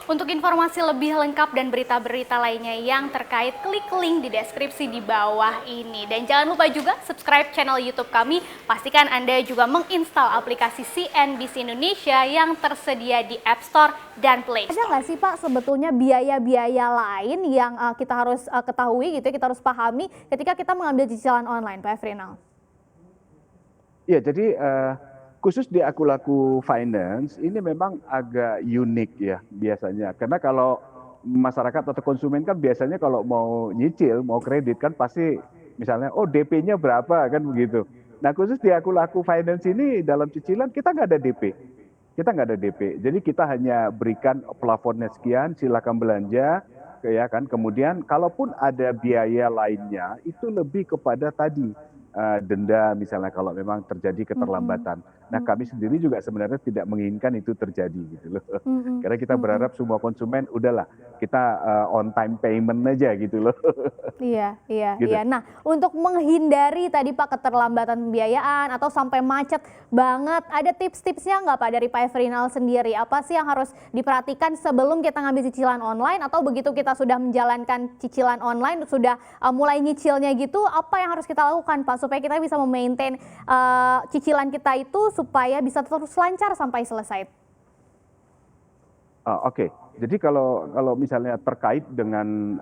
Untuk informasi lebih lengkap dan berita-berita lainnya yang terkait, klik link di deskripsi di bawah ini. Dan jangan lupa juga subscribe channel YouTube kami. Pastikan Anda juga menginstal aplikasi CNBC Indonesia yang tersedia di App Store dan Play Store. Ada nggak sih Pak sebetulnya biaya-biaya lain yang kita harus ketahui gitu ya, kita harus pahami ketika kita mengambil cicilan online, Pak Efrinal? Ya, jadi khusus di Akulaku Finance ini memang agak unik ya biasanya. Karena kalau masyarakat atau konsumen kan biasanya kalau mau nyicil, mau kredit kan pasti misalnya, oh DP-nya berapa kan begitu. Nah khusus di Akulaku Finance ini dalam cicilan kita nggak ada DP. Kita nggak ada DP. Jadi kita hanya berikan plafonnya sekian, silakan belanja, ya kan. Kemudian kalaupun ada biaya lainnya itu lebih kepada tadi denda misalnya kalau memang terjadi keterlambatan. Nah kami sendiri juga sebenarnya tidak menginginkan itu terjadi gitu loh. Karena kita berharap semua konsumen udahlah kita on time payment aja gitu loh. Iya, Gitu. iya. Nah, untuk menghindari tadi Pak keterlambatan pembiayaan atau sampai macet banget, ada tips-tipsnya nggak Pak dari Pak Efrinal sendiri? Apa sih yang harus diperhatikan sebelum kita ngambil cicilan online atau begitu kita sudah menjalankan cicilan online, sudah mulai nyicilnya gitu, apa yang harus kita lakukan Pak supaya kita bisa memaintain cicilan kita itu supaya bisa terus lancar sampai selesai? Oke. Jadi kalau misalnya terkait dengan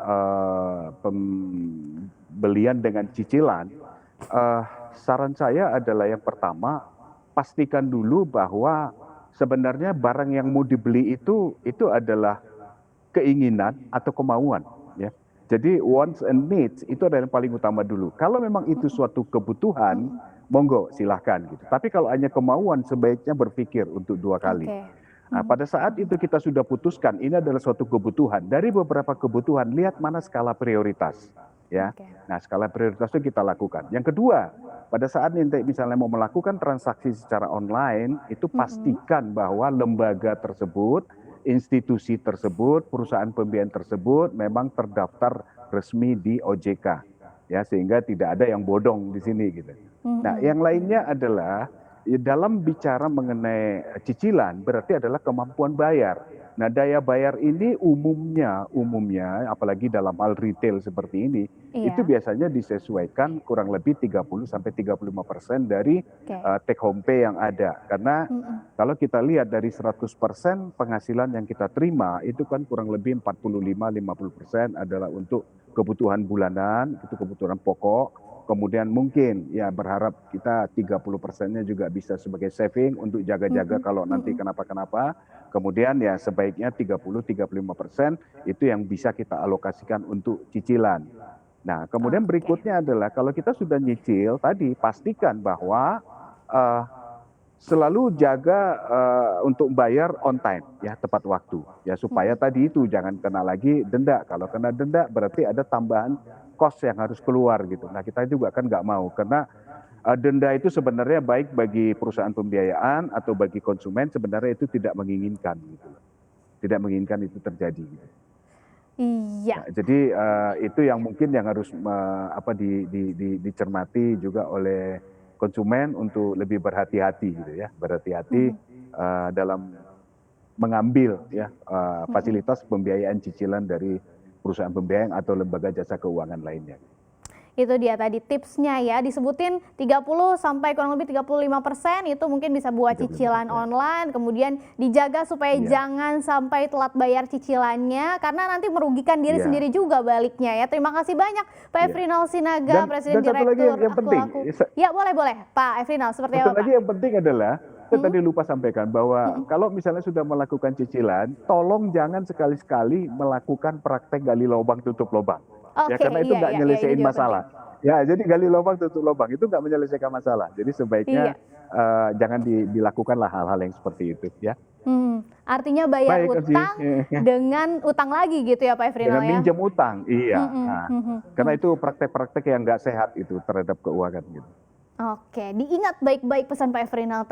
pembelian dengan cicilan, saran saya adalah yang pertama, pastikan dulu bahwa sebenarnya barang yang mau dibeli itu adalah keinginan atau kemauan, ya. Jadi wants and needs itu adalah yang paling utama dulu. Kalau memang itu suatu kebutuhan, monggo silahkan gitu. Tapi kalau hanya kemauan, sebaiknya berpikir untuk 2 kali. Nah, pada saat itu kita sudah putuskan ini adalah suatu kebutuhan. Dari beberapa kebutuhan, lihat mana skala prioritas. Ya. Nah, skala prioritas itu kita lakukan. Yang kedua, pada saat nanti misalnya mau melakukan transaksi secara online, itu pastikan bahwa lembaga tersebut, institusi tersebut, perusahaan pembiayaan tersebut memang terdaftar resmi di OJK. Ya, sehingga tidak ada yang bodong di sini gitu. Nah, yang lainnya adalah dalam bicara mengenai cicilan berarti adalah kemampuan bayar. Nah, daya bayar ini umumnya apalagi dalam hal retail seperti ini, itu biasanya disesuaikan kurang lebih 30-35% dari take home pay yang ada. Karena kalau kita lihat dari 100% penghasilan yang kita terima itu kan kurang lebih 45-50% adalah untuk kebutuhan bulanan, itu kebutuhan pokok. Kemudian mungkin ya berharap kita 30%-nya juga bisa sebagai saving untuk jaga-jaga kalau nanti kenapa-kenapa. Kemudian ya sebaiknya 30-35% itu yang bisa kita alokasikan untuk cicilan. Nah, kemudian berikutnya adalah kalau kita sudah nyicil tadi pastikan bahwa selalu jaga untuk bayar on time ya, tepat waktu ya, supaya tadi itu jangan kena lagi denda. Kalau kena denda berarti ada tambahan cost yang harus keluar gitu. Nah, kita juga kan nggak mau karena denda itu sebenarnya baik bagi perusahaan pembiayaan atau bagi konsumen sebenarnya itu tidak menginginkan gitu. Tidak menginginkan itu terjadi gitu. Iya. Nah, jadi itu yang mungkin yang harus dicermati juga oleh konsumen untuk lebih berhati-hati gitu ya, berhati-hati dalam mengambil ya fasilitas pembiayaan cicilan dari perusahaan pembiayaan atau lembaga jasa keuangan lainnya. Itu dia tadi tipsnya ya, disebutin 30 sampai kurang lebih 35% itu mungkin bisa buat cicilan online, kemudian dijaga supaya jangan sampai telat bayar cicilannya karena nanti merugikan diri sendiri juga baliknya ya. Terima kasih banyak Pak Efrinal Sinaga, Presiden Direktur Akulaku. Ya boleh Pak Efrinal, seperti apa Pak? Satu lagi yang penting adalah, saya tadi lupa sampaikan bahwa kalau misalnya sudah melakukan cicilan, tolong jangan sekali-sekali melakukan praktek gali lubang tutup lubang. Ya, karena itu nggak nyelesain masalah. Ya, jadi gali lubang tutup lubang itu nggak menyelesaikan masalah. Jadi sebaiknya jangan dilakukanlah hal-hal yang seperti itu ya. Artinya bayar utang dengan utang lagi gitu ya Pak Efrinal ya? Dengan minjem utang, iya. Karena itu praktek-praktek yang nggak sehat itu terhadap keuangan gitu. Oke, diingat baik-baik pesan Pak Efrinal.